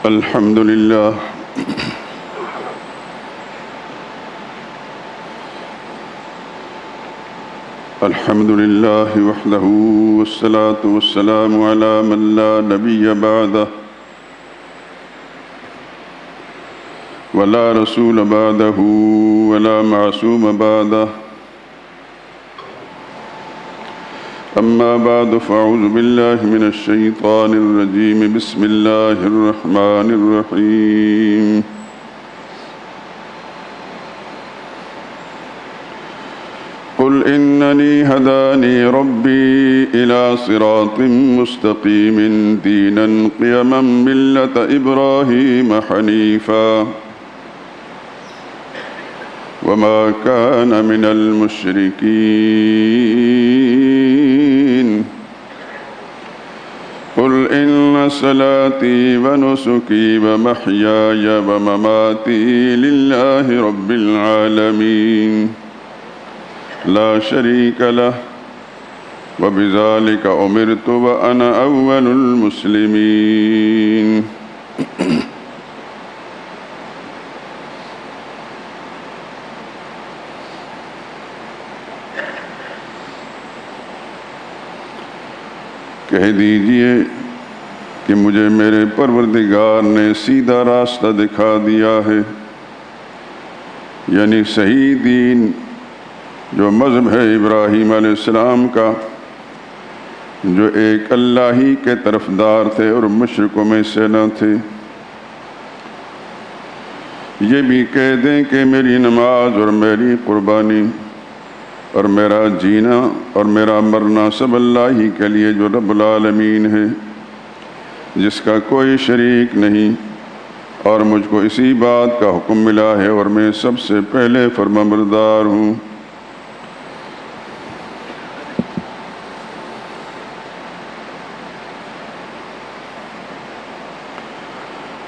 الحمد لله الحمد لله وحده والصلاة والسلام على من لا نبي بعده ولا رسول بعده ولا معصوم بعده أما بعد فأعوذ بالله من الشيطان الرجيم بسم الله الرحمن الرحيم قل إنني هداني ربي إلى صراط مستقيم دينا قيما ملة إبراهيم حنيفا وما كان من المشركين قل إن صلاتي ونسكي ومحياي ومماتي لله رب العالمين لا شريك له وبذلك أمرت وأنا أول المسلمين کہہ دیجئے کہ مجھے میرے پروردگار نے سیدھا راستہ دکھا دیا ہے، یعنی صحیح دین جو مذہب ہے ابراہیم علیہ السلام کا، جو ایک اللہ ہی کے طرفدار تھے اور مشرکوں میں سے نہ تھے۔ یہ بھی کہہ دیں کہ میری نماز اور میری قربانی اور میرا جینا اور میرا مرنا سب اللہ ہی کے لیے جو رب العالمین ہے، جس کا کوئی شریک نہیں، اور مجھ کو اسی بات کا حکم ملا ہے اور میں سب سے پہلے فرمانبردار ہوں۔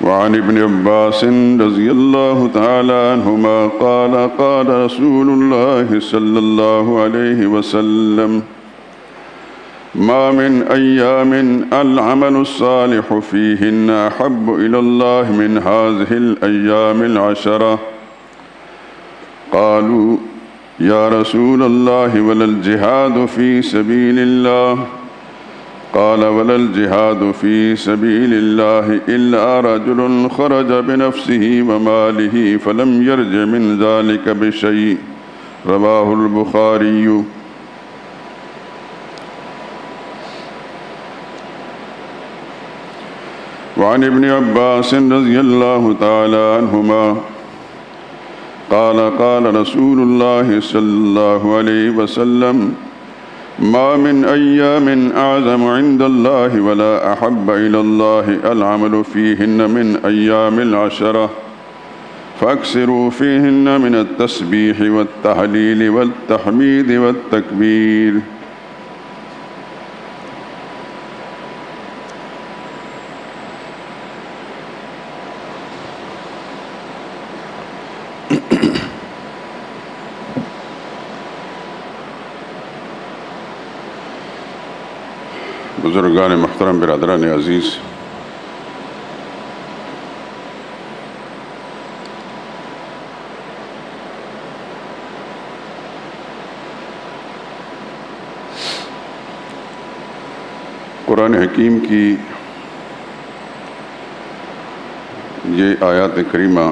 وعن ابن عباس رضی اللہ تعالی عنہما قال قال رسول اللہ صلی اللہ علیہ وسلم ما من ایام العمل الصالح فیہن احب الی اللہ من هذه الایام العشرہ قالوا یا رسول اللہ ولا الجہاد فی سبیل اللہ قال ولا الجهاد في سبيل الله إلا رجل خرج بنفسه وماله فلم يرجع من ذلك بشيء رواه البخاري۔ وعن ابن عباس رضي الله تعالى عنهما قال قال رسول الله صلى الله عليه وسلم ما من أيام أعظم عند الله ولا أحب إلى الله العمل فيهن من أيام العشرة فأكثروا فيهن من التسبيح والتهليل والتحميد والتكبير۔ بزرگان محترم، برادران عزیز، قرآن حکیم کی یہ آیات کریمہ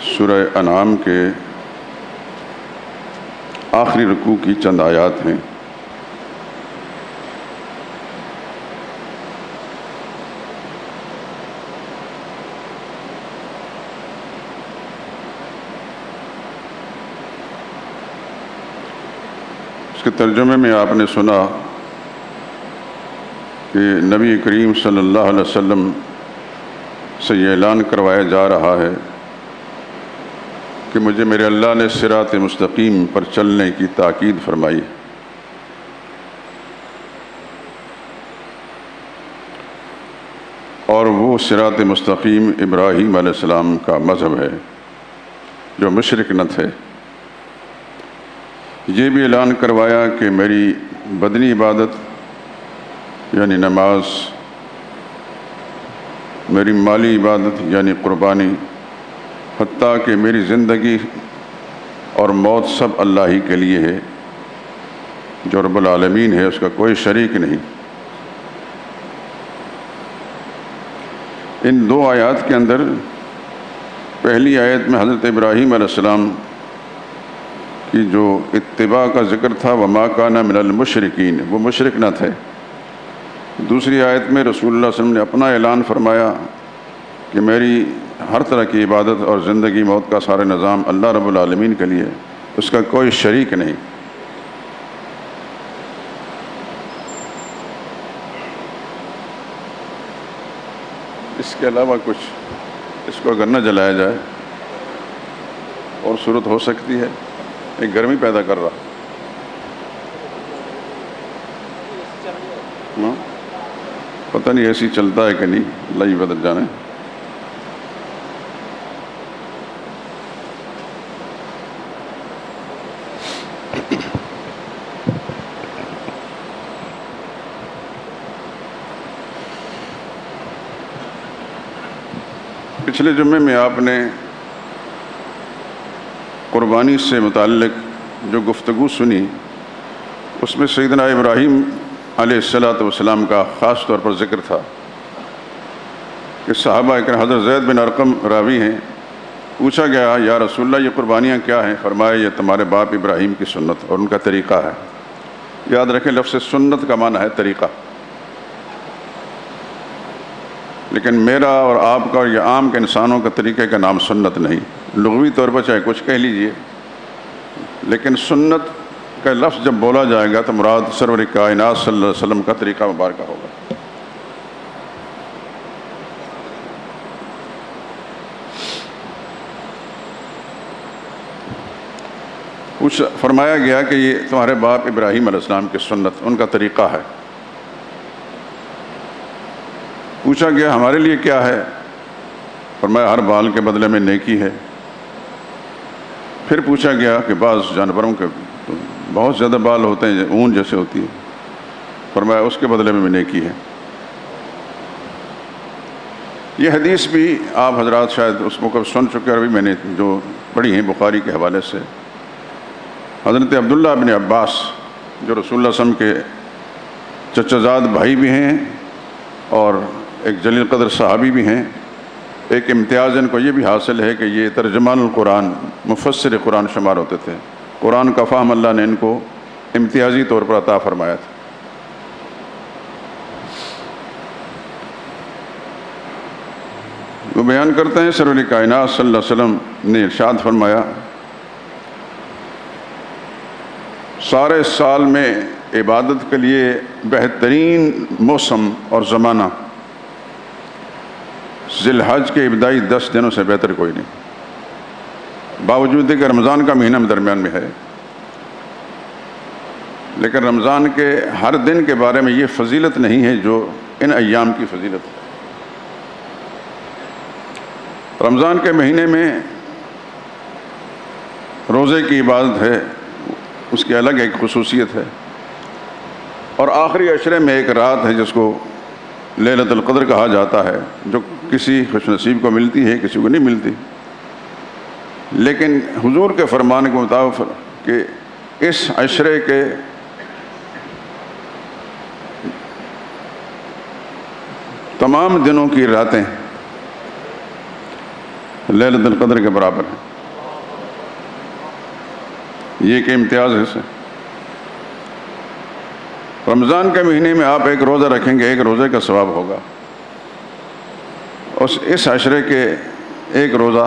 سورہ انعام کے آخری رکوع کی چند آیات ہیں۔ اس کے ترجمے میں آپ نے سنا کہ نبی کریم صلی اللہ علیہ وسلم سے یہ اعلان کروایا جا رہا ہے کہ مجھے میرے اللہ نے صراط مستقیم پر چلنے کی تاکید فرمائی، اور وہ صراط مستقیم ابراہیم علیہ السلام کا مذہب ہے جو مشرک نہ تھے۔ یہ بھی اعلان کروایا کہ میری بدنی عبادت یعنی نماز میری مالی عبادت یعنی قربانی، حتیٰ کہ میری زندگی اور موت سب اللہ ہی کے لیے ہے، جو رب العالمین ہے، اس کا کوئی شریک نہیں۔ ان دو آیات کے اندر پہلی آیت میں حضرت ابراہیم علیہ السلام کی جو اتباع کا ذکر تھا، وما کان من المشرکین، وہ مشرک نہ تھے۔ دوسری آیت میں رسول اللہ صلی اللہ علیہ وسلم نے اپنا اعلان فرمایا کہ میری ہر طرح کی عبادت اور زندگی موت کا سارا نظام اللہ رب العالمین کے لیے، اس کا کوئی شریک نہیں۔ اس کے علاوہ کچھ اس کو اگر نہ جلایا جائے اور صورت ہو سکتی ہے، ایک گرمی پیدا کر رہا، پتہ نہیں ایسی چلتا ہے کہ نہیں، اللہ ہی بدل جانے۔ پچھلے جمعے میں آپ نے قربانی سے متعلق جو گفتگو سنی، اس میں سیدنا ابراہیم علیہ السلام کا خاص طور پر ذکر تھا کہ صحابہ اکرام، حضرت زید بن ارقم راوی ہیں، پوچھا گیا یا رسول اللہ یہ قربانیاں کیا ہیں؟ فرمایا یہ تمہارے باپ ابراہیم کی سنت اور ان کا طریقہ ہے۔ یاد رکھیں لفظ سنت کا معنی ہے طریقہ، لیکن میرا اور آپ کا اور یہ عام کے انسانوں کا طریقے کا نام سنت نہیں۔ لغوی طور پر چاہے کچھ کہہ لیجئے، لیکن سنت کا لفظ جب بولا جائے گا تو مراد سرور کائنات صلی اللہ علیہ وسلم کا طریقہ مبارکہ ہوگا۔ فرمایا گیا کہ یہ تمہارے باپ ابراہیم علیہ السلام کی سنت، ان کا طریقہ ہے۔ پوچھا گیا ہمارے لیے کیا ہے؟ فرمایا ہر بال کے بدلے میں نیکی ہے۔ پھر پوچھا گیا کہ بعض جانوروں کے بہت زیادہ بال ہوتے ہیں، اون جیسے ہوتی ہے، فرمایا اس کے بدلے میں نیکی ہے۔ یہ حدیث بھی آپ حضرات شاید اس موقع سن چکے، اور بھی میں نے جو پڑھی ہیں بخاری کے حوالے سے، حضرت عبداللہ بن عباس جو رسول اللہ صلی اللہ علیہ وسلم کے چچا زاد بھائی بھی ہیں اور ایک جلیل قدر صحابی بھی ہیں، ایک امتیاز ان کو یہ بھی حاصل ہے کہ یہ ترجمان القرآن، مفسر قرآن شمار ہوتے تھے۔ قرآن کا فہم اللہ نے ان کو امتیازی طور پر عطا فرمایا تھا۔ وہ بیان کرتے ہیں سرور کائنات صلی اللہ علیہ وسلم نے ارشاد فرمایا، سارے سال میں عبادت کے لیے بہترین موسم اور زمانہ ذی الحج کے ابتدائی 10 دنوں سے بہتر کوئی نہیں، باوجود کہ رمضان کا مہینہ درمیان میں ہے، لیکن رمضان کے ہر دن کے بارے میں یہ فضیلت نہیں ہے جو ان ایام کی فضیلت ہے۔ رمضان کے مہینے میں روزے کی عبادت ہے، اس کی الگ ایک خصوصیت ہے، اور آخری عشرے میں ایک رات ہے جس کو لیلۃ القدر کہا جاتا ہے، جو کسی خوش نصیب کو ملتی ہے، کسی کو نہیں ملتی، لیکن حضور کے فرمان کے مطابق کہ اس عشرے کے تمام دنوں کی راتیں لیلۃ القدر کے برابر ہیں۔ یہ ایک امتیاز ہے اسے۔ رمضان کے مہینے میں آپ ایک روزہ رکھیں گے، ایک روزے کا ثواب ہوگا، اس عشرے کے ایک روزہ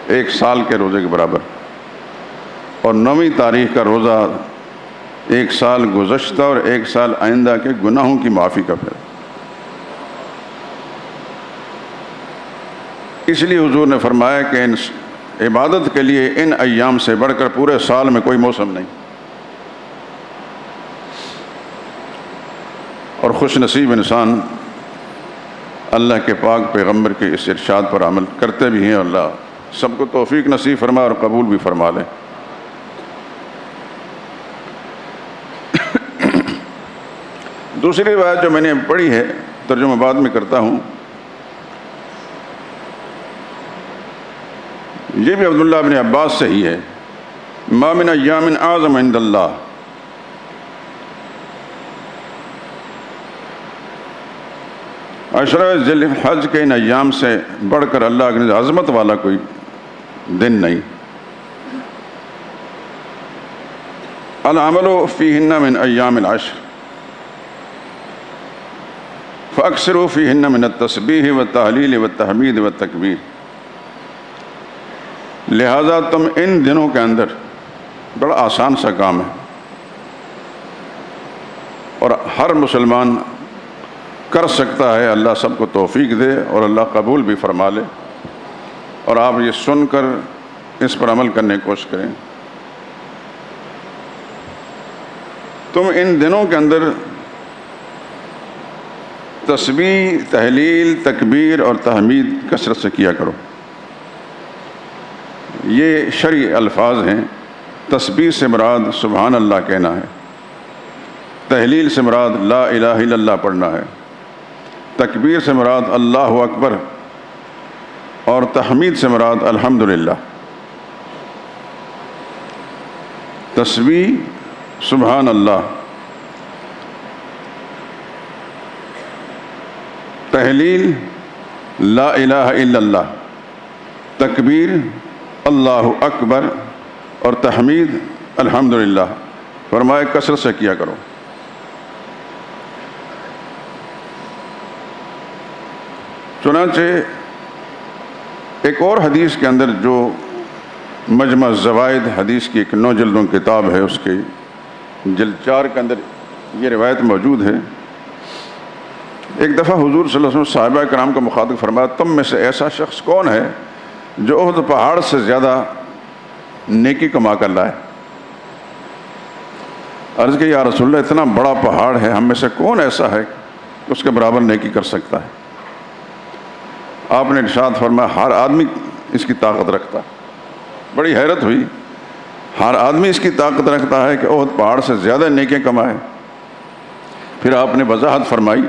ایک سال کے روزے کے برابر، اور 9ویں تاریخ کا روزہ ایک سال گزشتہ اور ایک سال آئندہ کے گناہوں کی معافی کا پھر۔ اس لیے حضور نے فرمایا کہ ان عبادت کے لیے ان ایام سے بڑھ کر پورے سال میں کوئی موسم نہیں، اور خوش نصیب انسان اللہ کے پاک پیغمبر کے اس ارشاد پر عمل کرتے بھی ہیں، اور اللہ سب کو توفیق نصیب فرما اور قبول بھی فرما لے۔ دوسری روایت جو میں نے پڑھی ہے ترجمہ بعد میں کرتا ہوں. یہ بھی عبداللہ بن عباس سے ہی ہے. ما من ایام اعظم عند اللہ، عشرہ ذی الحج کے ان ایام سے بڑھ کر اللہ کی عظمت والا کوئی دن نہیں. العمل فیہن من ایام العشر فاکثروا فیہن من التسبیح والتہلیل والتحمید والتکبیر. لہذا تم ان دنوں کے اندر، بڑا آسان سا کام ہے اور ہر مسلمان کر سکتا ہے، اللہ سب کو توفیق دے اور اللہ قبول بھی فرما لے، اور آپ یہ سن کر اس پر عمل کرنے کی کوشش کریں. تم ان دنوں کے اندر تسبیح، تہلیل، تکبیر اور تحمید کثرت سے کیا کرو. یہ شرعی الفاظ ہیں. تسبیح سے مراد سبحان اللہ کہنا ہے، تہلیل سے مراد لا الہ الا اللہ پڑھنا ہے، تکبیر سے مراد اللہ اکبر، اور تحمید سے مراد الحمدللہ. تسبیح سبحان اللہ، تہلیل لا الہ الا اللہ، تکبیر اللہ اکبر، اور تحمید الحمدللہ. فرمائے کثرت سے کیا کرو. چنانچہ ایک اور حدیث کے اندر جو مجمع الزوائد حدیث کی ایک 9 جلدوں کتاب ہے، اس کے جلد 4 کے اندر یہ روایت موجود ہے. ایک دفعہ حضور صلی اللہ علیہ وسلم صحابہ کرام کو مخاطب فرمایا، تم میں سے ایسا شخص کون ہے جو احد پہاڑ سے زیادہ نیکی کما کر لائے؟ عرض کہ یا رسول اللہ، اتنا بڑا پہاڑ ہے، ہم میں سے کون ایسا ہے کہ اس کے برابر نیکی کر سکتا ہے؟ آپ نے ارشاد فرمایا، ہر آدمی اس کی طاقت رکھتا ہے. بڑی حیرت ہوئی، ہر آدمی اس کی طاقت رکھتا ہے کہ احد پہاڑ سے زیادہ نیکیاں کمائے. پھر آپ نے وضاحت فرمائی،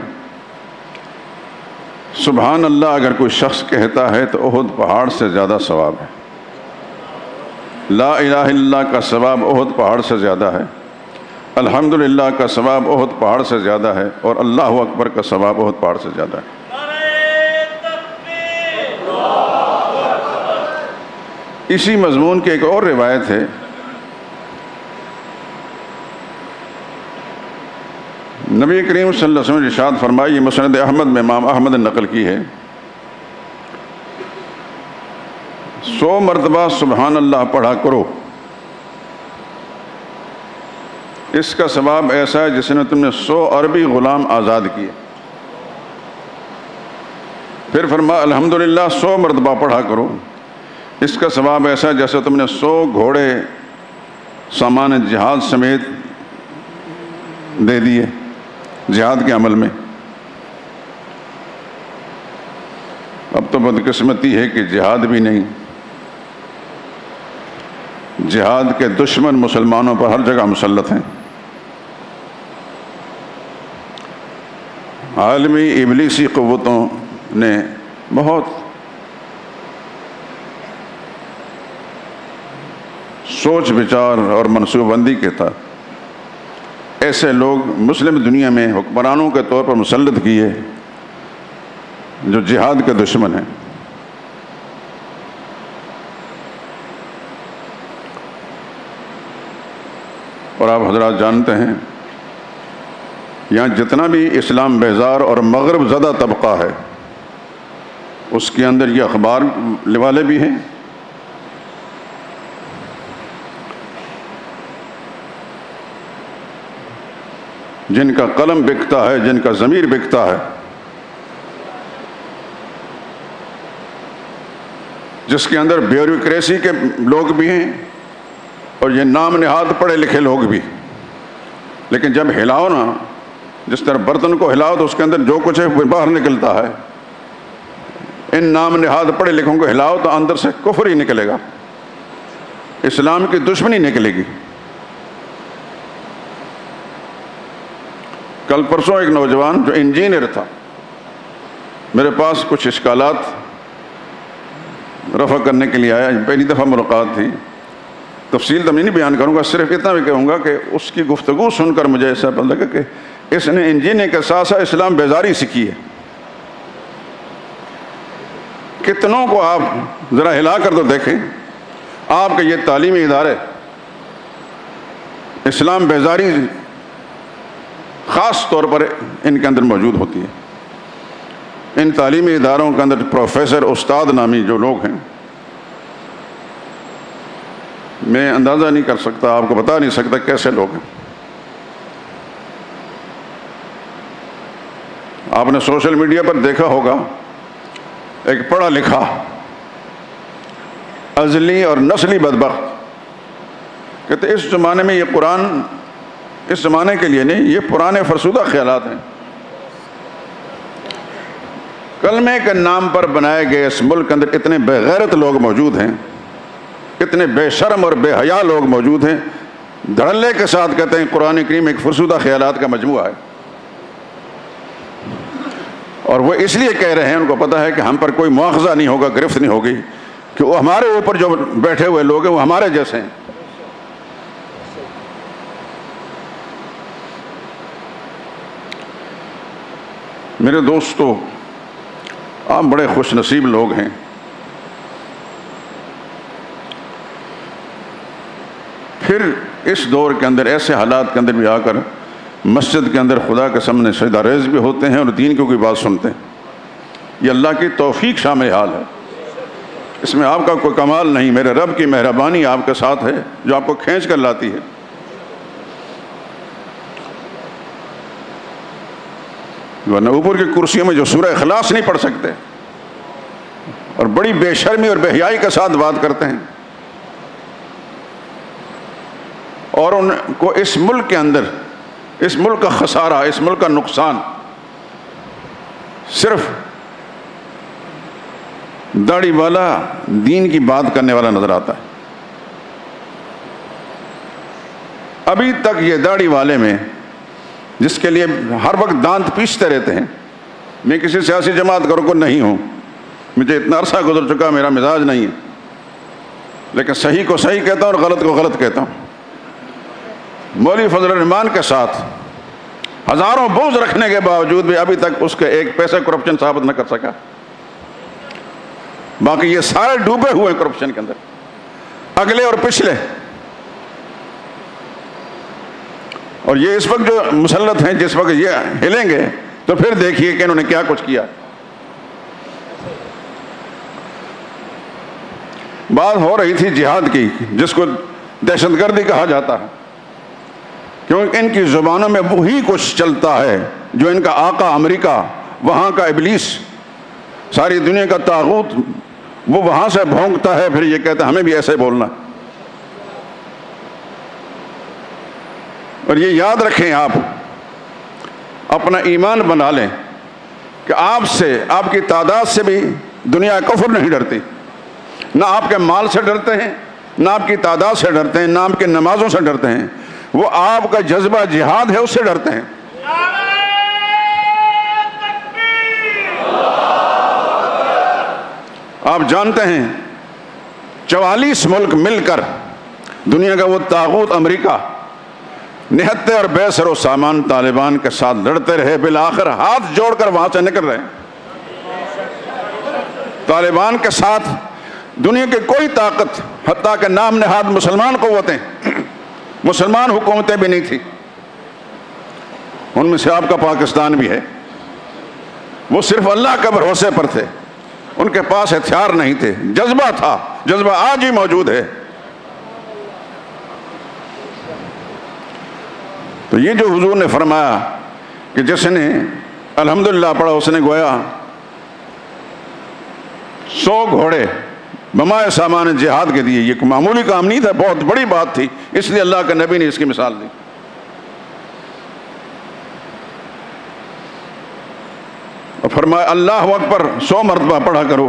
سبحان اللہ اگر کوئی شخص کہتا ہے تو احد پہاڑ سے زیادہ ثواب ہے. لا الہ الا اللہ کا ثواب احد پہاڑ سے زیادہ ہے، الحمدللہ کا ثواب احد پہاڑ سے زیادہ ہے، اور اللہ اکبر کا ثواب احد پہاڑ سے زیادہ ہے. اسی مضمون کی ایک اور روایت ہے. نبی کریم صلی اللہ علیہ وسلم نے ارشاد فرمائی، یہ مسند احمد میں امام احمد نے نقل کی ہے، 100 مرتبہ سبحان اللہ پڑھا کرو، اس کا ثواب ایسا ہے جس نے تم نے 100 عربی غلام آزاد کیے. پھر فرمایا الحمدللہ 100 مرتبہ پڑھا کرو، اس کا ثواب ایسا ہے جیسے تم نے 100 گھوڑے سامان جہاد سمیت دے دیے جہاد کے عمل میں. اب تو بدقسمتی ہے کہ جہاد بھی نہیں، جہاد کے دشمن مسلمانوں پر ہر جگہ مسلط ہیں. عالمی ابلیسی قوتوں نے بہت سوچ بچار اور منصوبہ بندی کے تحت ایسے لوگ مسلم دنیا میں حکمرانوں کے طور پر مسلط کیے جو جہاد کے دشمن ہیں. اور آپ حضرات جانتے ہیں، یہاں جتنا بھی اسلام بیزار اور مغرب زدہ طبقہ ہے، اس کے اندر یہ اخبار والے بھی ہیں، جن کا قلم بکتا ہے، جن کا ضمیر بکتا ہے، جس کے اندر بیوروکریسی کے لوگ بھی ہیں اور یہ نام نہاد پڑھے لکھے لوگ بھی. لیکن جب ہلاؤ نا، جس طرح برتن کو ہلاؤ تو اس کے اندر جو کچھ ہے وہ باہر نکلتا ہے، ان نام نہاد پڑھے لکھوں کو ہلاؤ تو اندر سے کفر ہی نکلے گا، اسلام کی دشمنی نکلے گی. کل پرسوں ایک نوجوان جو انجینئر تھا، میرے پاس کچھ اشکالات رفع کرنے کے لیے آیا. پہلی دفعہ ملاقات تھی. تفصیل تو میں نہیں بیان کروں گا, صرف اتنا بھی کہوں گا کہ اس کی گفتگو سن کر مجھے ایسا پتہ لگا کہ اس نے انجینئر کے ساتھ ساتھ اسلام بیزاری سیکھی ہے. کتنوں کو آپ ذرا ہلا کر تو دیکھیں, آپ کے یہ تعلیمی ادارے اسلام بیزاری خاص طور پر ان کے اندر موجود ہوتی ہے. ان تعلیمی اداروں کے اندر پروفیسر, استاد نامی جو لوگ ہیں, میں اندازہ نہیں کر سکتا, آپ کو بتا نہیں سکتا کیسے لوگ ہیں. آپ نے سوشل میڈیا پر دیکھا ہوگا ایک پڑھا لکھا ازلی اور نسلی بدبخت کہتے اس زمانے میں یہ قرآن اس زمانے کے لیے نہیں, یہ پرانے فرسودہ خیالات ہیں. کلمے کے نام پر بنائے گئے اس ملک کے اندر اتنے بے غیرت لوگ موجود ہیں, اتنے بے شرم اور بے حیا لوگ موجود ہیں, دھڑلے کے ساتھ کہتے ہیں قرآن کریم ایک فرسودہ خیالات کا مجموعہ ہے. اور وہ اس لیے کہہ رہے ہیں, ان کو پتہ ہے کہ ہم پر کوئی مواخذہ نہیں ہوگا, گرفت نہیں ہوگی, کہ وہ ہمارے اوپر جو بیٹھے ہوئے لوگ ہیں وہ ہمارے جیسے ہیں. میرے دوستو, آپ بڑے خوش نصیب لوگ ہیں. پھر اس دور کے اندر ایسے حالات کے اندر بھی آ کر مسجد کے اندر خدا کے سامنے سجدہ ریز بھی ہوتے ہیں اور دین کی کوئی بات سنتے ہیں. یہ اللہ کی توفیق شامل حال ہے, اس میں آپ کا کوئی کمال نہیں. میرے رب کی مہربانی آپ کے ساتھ ہے جو آپ کو کھینچ کر لاتی ہے. ورنہ اوپر کی کرسیوں میں جو سورہ اخلاص نہیں پڑھ سکتے اور بڑی بے شرمی اور بے حیائی کے ساتھ بات کرتے ہیں, اور ان کو اس ملک کے اندر, اس ملک کا خسارہ, اس ملک کا نقصان صرف داڑھی والا دین کی بات کرنے والا نظر آتا ہے. ابھی تک یہ داڑھی والے میں جس کے لیے ہر وقت دانت پیستے رہتے ہیں, میں کسی سیاسی جماعت کا رکن نہیں ہوں, مجھے اتنا عرصہ گزر چکا, میرا مزاج نہیں ہے, لیکن صحیح کو صحیح کہتا ہوں اور غلط کو غلط کہتا ہوں. مولوی فضل الرحمان کے ساتھ ہزاروں بغض رکھنے کے باوجود بھی ابھی تک اس کے ایک پیسے کرپشن ثابت نہ کر سکا. باقی یہ سارے ڈوبے ہوئے کرپشن کے اندر, اگلے اور پچھلے. اور یہ اس وقت جو مسلط ہیں, جس وقت یہ ہلیں گے تو پھر دیکھیے کہ انہوں نے کیا کچھ کیا. بات ہو رہی تھی جہاد کی, جس کو دہشت گردی کہا جاتا ہے, کیونکہ ان کی زبانوں میں وہی کچھ چلتا ہے جو ان کا آقا امریکہ, وہاں کا ابلیس, ساری دنیا کا طاغوت, وہ وہاں سے بھونکتا ہے, پھر یہ کہتا ہے ہمیں بھی ایسے بولنا. اور یہ یاد رکھیں, آپ اپنا ایمان بنا لیں کہ آپ سے, آپ کی تعداد سے بھی دنیا کفر نہیں ڈرتی. نہ آپ کے مال سے ڈرتے ہیں, نہ آپ کی تعداد سے ڈرتے ہیں, نہ آپ کی نمازوں سے ڈرتے ہیں. وہ آپ کا جذبہ جہاد ہے, اس سے ڈرتے ہیں. آپ جانتے ہیں 44 ملک مل کر دنیا کا وہ طاغوت امریکہ نہتے اور بے سر و سامان طالبان کے ساتھ لڑتے رہے, بالآخر ہاتھ جوڑ کر وہاں سے نکل رہے. طالبان کے ساتھ دنیا کی کوئی طاقت, حتیٰ کہ نام نہاد مسلمان قوتیں, مسلمان حکومتیں بھی نہیں تھی, ان میں سے آپ کا پاکستان بھی ہے, وہ صرف اللہ کے بھروسے پر تھے. ان کے پاس ہتھیار نہیں تھے, جذبہ تھا, جذبہ آج ہی موجود ہے. تو یہ جو حضور نے فرمایا کہ جس نے الحمدللہ پڑھا اس نے گویا 100 گھوڑے بمائے سامان جہاد کے دیے. یہ معمولی کام نہیں تھا, بہت بڑی بات تھی, اس لیے اللہ کے نبی نے اس کی مثال دی. اور فرمایا اللہ اکبر 100 مرتبہ پڑھا کرو,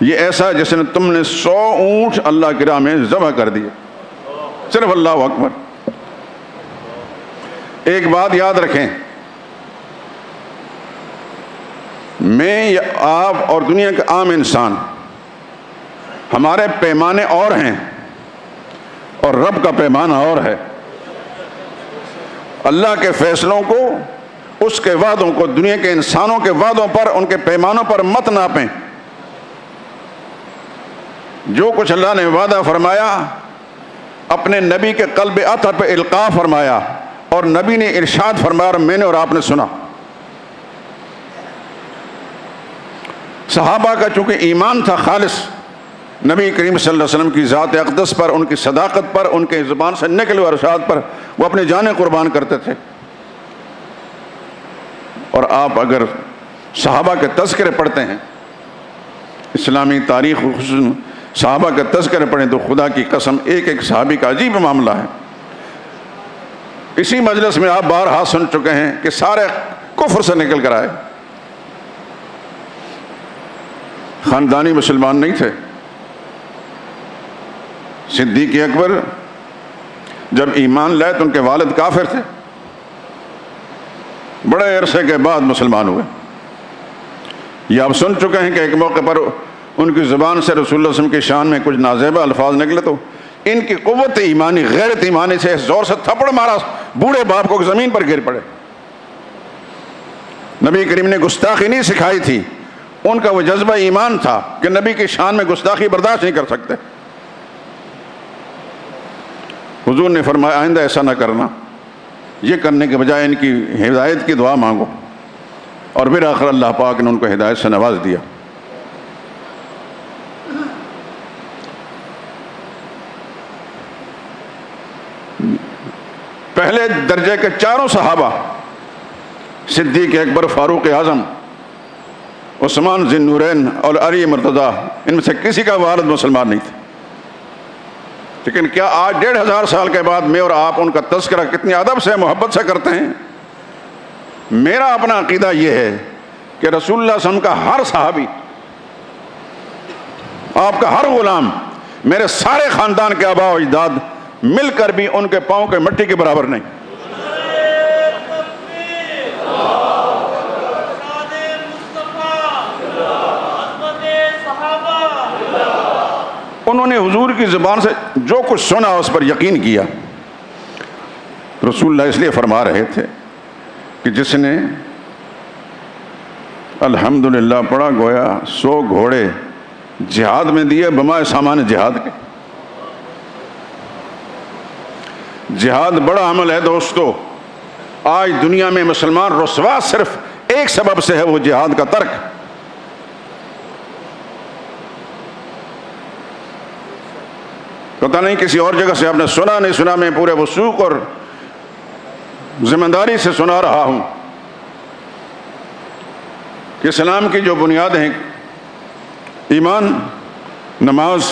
یہ ایسا جس نے تم نے 100 اونٹ اللہ کی راہ میں ذبح کر دیے, صرف اللہ اکبر. ایک بات یاد رکھیں, میں یا آپ اور دنیا کے عام انسان، ہمارے پیمانے اور ہیں اور رب کا پیمانہ اور ہے۔ اللہ کے فیصلوں کو، اس کے وعدوں کو دنیا کے انسانوں کے وعدوں پر، ان کے پیمانوں پر مت ناپیں۔ جو کچھ اللہ نے وعدہ فرمایا اپنے نبی کے قلب اطہر پہ القاء فرمایا، اور نبی نے ارشاد فرمایا اور میں نے اور آپ نے سنا۔ صحابہ کا چونکہ ایمان تھا خالص نبی کریم صلی اللہ علیہ وسلم کی ذات اقدس پر، ان کی صداقت پر، ان کے زبان سے نکلے ہوئے ارشاد پر وہ اپنی جانیں قربان کرتے تھے۔ اور آپ اگر صحابہ کے تذکرے پڑھتے ہیں، اسلامی تاریخ خصوصاً صحابہ کے تذکرے پڑھیں تو خدا کی قسم ایک ایک صحابی کا عجیب معاملہ ہے۔ اسی مجلس میں آپ بارہا سن چکے ہیں کہ سارے کفر سے نکل کر آئے، خاندانی مسلمان نہیں تھے۔ صدیق اکبر جب ایمان لائے تو ان کے والد کافر تھے، بڑے عرصے کے بعد مسلمان ہوئے۔ یہ آپ سن چکے ہیں کہ ایک موقع پر ان کی زبان سے رسول اللہ صلی اللہ علیہ وسلم کی شان میں کچھ نازیبہ الفاظ نکلے تو ان کی قوت ایمانی، غیرت ایمانی سے زور سے تھپڑ مارا، بوڑھے باپ کو زمین پر گر پڑے۔ نبی کریم نے گستاخی نہیں سکھائی تھی، ان کا وہ جذبہ ایمان تھا کہ نبی کی شان میں گستاخی برداشت نہیں کر سکتے۔ حضور نے فرمایا آئندہ ایسا نہ کرنا، یہ کرنے کے بجائے ان کی ہدایت کی دعا مانگو، اور پھر آخر اللہ پاک نے ان کو ہدایت سے نواز دیا۔ پہلے درجے کے چاروں صحابہ، صدیق اکبر، فاروق اعظم، عثمان ذی النورین اور علی مرتضیٰ، ان میں سے کسی کا والد مسلمان نہیں تھا۔ لیکن کیا آج 1500 سال کے بعد میں اور آپ ان کا تذکرہ کتنی ادب سے، محبت سے کرتے ہیں؟ میرا اپنا عقیدہ یہ ہے کہ رسول اللہ صلی اللہ علیہ وسلم کا ہر صحابی، آپ کا ہر غلام، میرے سارے خاندان کے آباء و اجداد مل کر بھی ان کے پاؤں کے مٹی کے برابر نہیں۔ انہوں نے حضور کی زبان سے جو کچھ سنا اس پر یقین کیا۔ رسول اللہ اس لیے فرما رہے تھے کہ جس نے الحمدللہ پڑھا گویا 100 گھوڑے جہاد میں دیے بما سامان جہاد کے۔ جہاد بڑا عمل ہے دوستو۔ آج دنیا میں مسلمان رسوا صرف ایک سبب سے ہے، وہ جہاد کا ترک۔ پتہ نہیں کسی اور جگہ سے آپ نے سنا نہیں سنا، میں پورے وثوق اور ذمہ داری سے سنا رہا ہوں کہ اسلام کی جو بنیادیں ہیں، ایمان، نماز،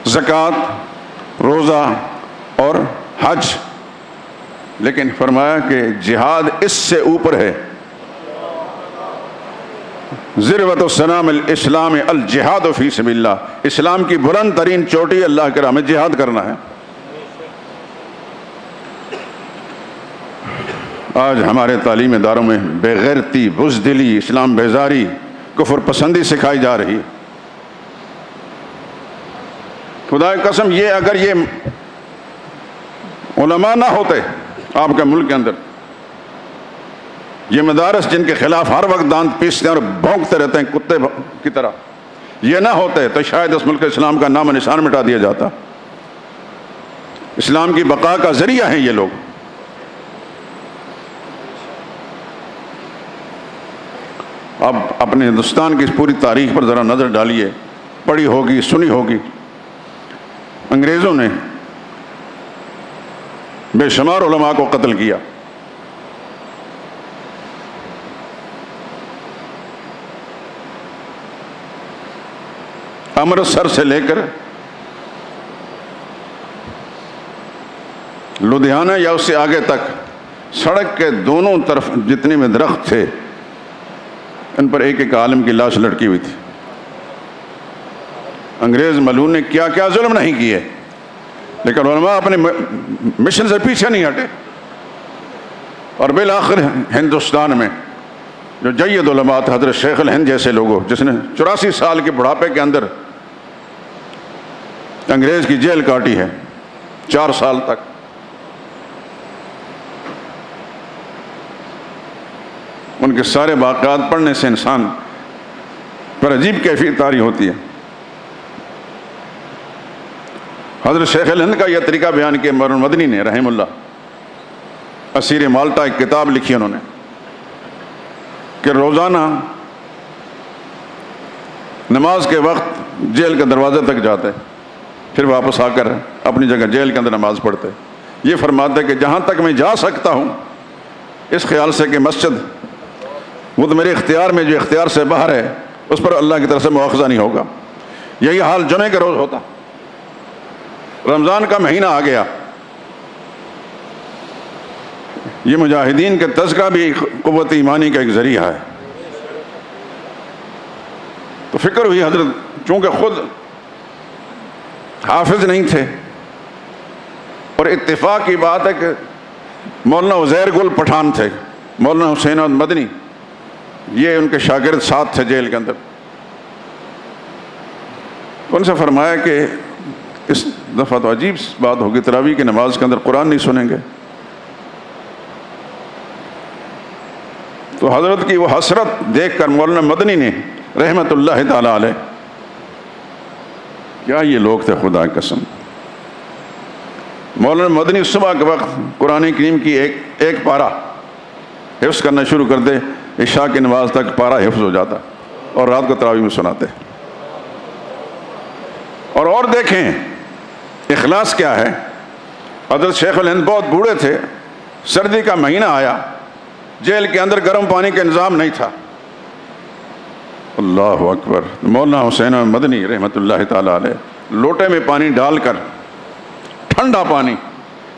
زکوٰۃ، روزہ اور حج، لیکن فرمایا کہ جہاد اس سے اوپر ہے۔ ذروۃ السنام الاسلام الجہاد فی سبیل اللہ، اسلام کی بلند ترین چوٹی اللہ کے راہ میں جہاد کرنا ہے۔ آج ہمارے تعلیم اداروں میں بے غیرتی، بزدلی، اسلام بیزاری، کفر پسندی سکھائی جا رہی ہے۔ خدا کی قسم، یہ اگر یہ علماء نہ ہوتے آپ کے ملک کے اندر، یہ مدارس جن کے خلاف ہر وقت دانت پیستے ہیں اور بھونکتے رہتے ہیں کتے کی طرح، یہ نہ ہوتے تو شاید اس ملک اسلام کا نام و نشان مٹا دیا جاتا۔ اسلام کی بقا کا ذریعہ ہیں یہ لوگ۔ اب اپنے ہندوستان کی اس پوری تاریخ پر ذرا نظر ڈالیے، پڑھی ہوگی، سنی ہوگی، انگریزوں نے بے شمار علماء کو قتل کیا۔ امرتسر سے لے کر لدھیانہ یا اس سے آگے تک سڑک کے دونوں طرف جتنے میں درخت تھے، ان پر ایک ایک عالم کی لاش لٹکی ہوئی تھی۔ انگریز ملعون نے کیا کیا ظلم نہیں کیے، لیکن علماء اپنے مشن سے پیچھے نہیں ہٹے، اور بالآخر ہندوستان میں جو جید علماء تھے، حضرت شیخ الہند جیسے لوگوں، جس نے 84 سال کے بڑھاپے کے اندر انگریز کی جیل کاٹی ہے 4 سال تک، ان کے سارے واقعات پڑھنے سے انسان پر عجیب کیفیت طاری ہوتی ہے۔ حضرت شیخ الہند کا یہ طریقہ بیان کیا مولانا مدنی نے رحم اللہ، اسیر مالٹا ایک کتاب لکھی انہوں نے کہ روزانہ نماز کے وقت جیل کے دروازے تک جاتے، پھر واپس آ کر اپنی جگہ جیل کے اندر نماز پڑھتے۔ یہ فرماتے کہ جہاں تک میں جا سکتا ہوں اس خیال سے کہ مسجد وہ تو میرے اختیار میں، جو اختیار سے باہر ہے اس پر اللہ کی طرف سے مواخذہ نہیں ہوگا۔ یہی حال جمعے کے روز ہوتا۔ رمضان کا مہینہ آ گیا، یہ مجاہدین کے تذکرہ بھی قوت ایمانی کا ایک ذریعہ ہے۔ تو فکر ہوئی حضرت چونکہ خود حافظ نہیں تھے، اور اتفاق کی بات ہے کہ مولانا عزیر گل پٹھان تھے، مولانا حسین احمد مدنی یہ ان کے شاگرد ساتھ تھے جیل کے اندر۔ ان سے فرمایا کہ اس دفعہ تو عجیب بات ہوگی، تراویح کی نماز کے اندر قرآن نہیں سنیں گے۔ تو حضرت کی وہ حسرت دیکھ کر مولانا مدنی نے رحمت اللہ تعالی علیہ، کیا یہ لوگ تھے خدا کی قسم، مولانا مدنی صبح کے وقت قرآن کریم کی ایک پارہ حفظ کرنا شروع کر دے، عشاء کی نماز تک پارہ حفظ ہو جاتا، اور رات کو تراویح میں سناتے۔ اور دیکھیں اخلاص کیا ہے۔ حضرت شیخ الہند بہت بوڑھے تھے، سردی کا مہینہ آیا، جیل کے اندر گرم پانی کا انتظام نہیں تھا۔ اللہ اکبر، مولانا حسین مدنی رحمت اللہ تعالی علیہ لوٹے میں پانی ڈال کر، ٹھنڈا پانی،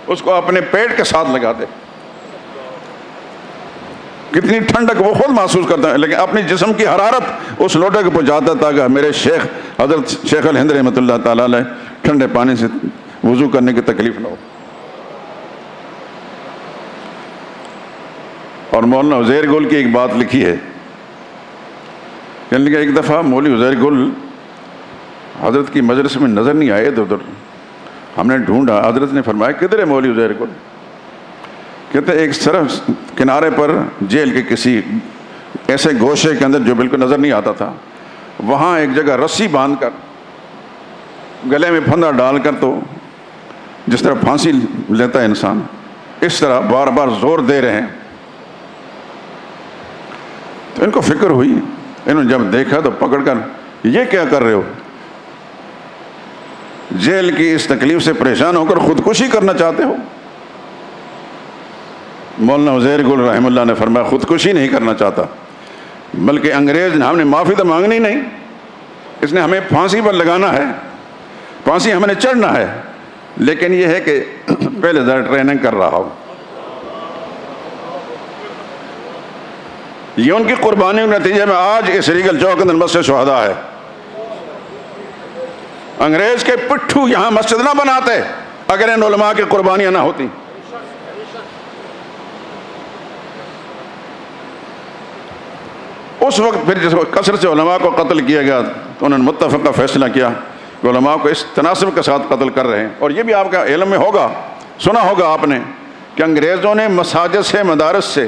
اس کو اپنے پیٹ کے ساتھ لگاتے۔ کتنی ٹھنڈک وہ خود محسوس کرتا ہے، لیکن اپنی جسم کی حرارت اس لوٹے کو پہنچاتا تاکہ میرے شیخ حضرت شیخ الہند رحمۃ اللہ تعالیٰ علیہ ٹھنڈے پانی سے وضو کرنے کی تکلیف نہ ہو۔ اور مولانا عزیر گل کی ایک بات لکھی ہے، یعنی کہ ایک دفعہ مولوی عزیر گل حضرت کی مجلس میں نظر نہیں آئے ادھر ادھر، ہم نے ڈھونڈا، حضرت نے فرمایا کدھر ہے مولوی عزیر گل؟ کہتے ایک طرف کنارے پر جیل کے کسی ایسے گوشے کے اندر جو بالکل نظر نہیں آتا تھا، وہاں ایک جگہ رسی باندھ کر گلے میں پھندا ڈال کر، تو جس طرح پھانسی لیتا ہے انسان، اس طرح بار بار زور دے رہے ہیں۔ تو ان کو فکر ہوئی، انہوں نے جب دیکھا تو پکڑ کر، یہ کیا کر رہے ہو؟ جیل کی اس تکلیف سے پریشان ہو کر خودکشی کرنا چاہتے ہو؟ مولانا عزیر گل رحم اللہ نے فرمایا خودکشی نہیں کرنا چاہتا، بلکہ انگریز نے، ہم نے معافی تو مانگنی نہیں، اس نے ہمیں پھانسی پر لگانا ہے، پھانسی ہم نے چڑھنا ہے، لیکن یہ ہے کہ پہلے ذرا ٹریننگ کر رہا ہوں۔ یہ ان کی قربانی کے نتیجے میں آج اس ریگل چوک اندر مسجد شہداء ہے۔ انگریز کے پٹھو یہاں مسجد نہ بناتے اگر ان علماء کی قربانیاں نہ ہوتی۔ اس وقت پھر جس کثرت سے علماء کو قتل کیا گیا تو انہوں نے متفقہ فیصلہ کیا کہ علماء کو اس تناسب کے ساتھ قتل کر رہے ہیں۔ اور یہ بھی آپ کا علم میں ہوگا، سنا ہوگا آپ نے کہ انگریزوں نے مساجد سے، مدارس سے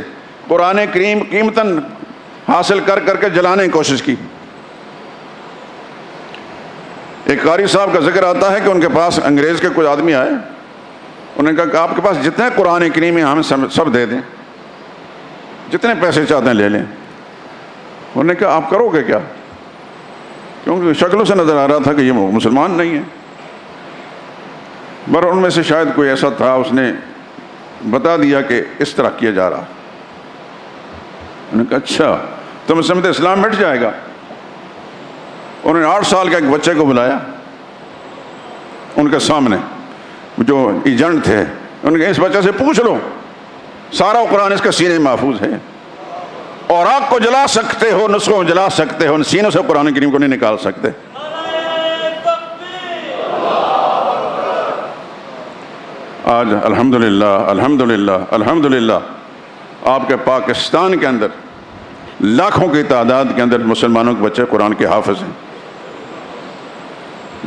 قرآن کریم قیمتاً حاصل کر کر کے جلانے کی کوشش کی۔ ایک قاری صاحب کا ذکر آتا ہے کہ ان کے پاس انگریز کے کچھ آدمی آئے، انہوں نے کہا کہ آپ کے پاس جتنے قرآن کریم ہیں ہمیں سب دے دیں، جتنے پیسے چاہتے ہیں لے لیں۔ انہوں نے کہا آپ کرو گے کیا؟ کیونکہ شکلوں سے نظر آ رہا تھا کہ یہ مسلمان نہیں ہیں۔ مگر ان میں سے شاید کوئی ایسا تھا، اس نے بتا دیا کہ اس طرح کیا جا رہا۔ انہوں نے کہا اچھا تم سمجھتے اسلام مٹ جائے گا؟ انہوں نے 8 سال کا ایک بچے کو بلایا ان کے سامنے، جو ایجنٹ تھے، انہوں نے کہا اس بچے سے پوچھ لو، سارا قرآن اس کا سینے میں محفوظ ہے، اور آگ کو جلا سکتے ہو، نسخوں کو جلا سکتے ہو، ان سینوں سے قرآن کریم کو نہیں نکال سکتے۔ آج الحمدللہ الحمدللہ الحمدللہ آپ کے پاکستان کے اندر لاکھوں کی تعداد کے اندر مسلمانوں کے بچے قرآن کے حافظ ہیں.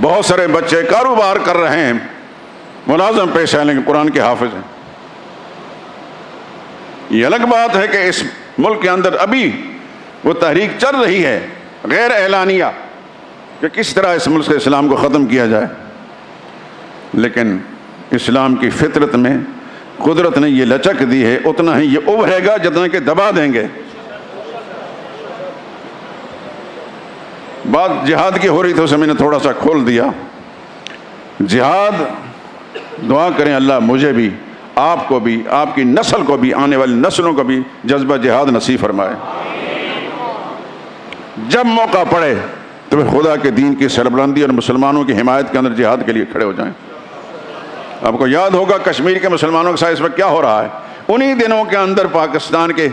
بہت سارے بچے کاروبار کر رہے ہیں، ملازم پیشہ ہیں، لیکن قرآن کے حافظ ہیں. یہ الگ بات ہے کہ اس ملک کے اندر ابھی وہ تحریک چل رہی ہے غیر اعلانیہ کہ کس طرح اس ملک سے اسلام کو ختم کیا جائے، لیکن اسلام کی فطرت میں قدرت نے یہ لچک دی ہے، اتنا ہی یہ ابھرے گا جتنا کہ دبا دیں گے. بات جہاد کی ہو رہی تھی، اسے میں نے تھوڑا سا کھول دیا. جہاد، دعا کریں اللہ مجھے بھی، آپ کو بھی، آپ کی نسل کو بھی، آنے والی نسلوں کو بھی جذبہ جہاد نصیب فرمائے. جب موقع پڑے تو خدا کے دین کی سربلندی اور مسلمانوں کی حمایت کے اندر جہاد کے لیے کھڑے ہو جائیں. آپ کو یاد ہوگا کشمیر کے مسلمانوں کے ساتھ اس وقت کیا ہو رہا ہے. انہی دنوں کے اندر پاکستان کے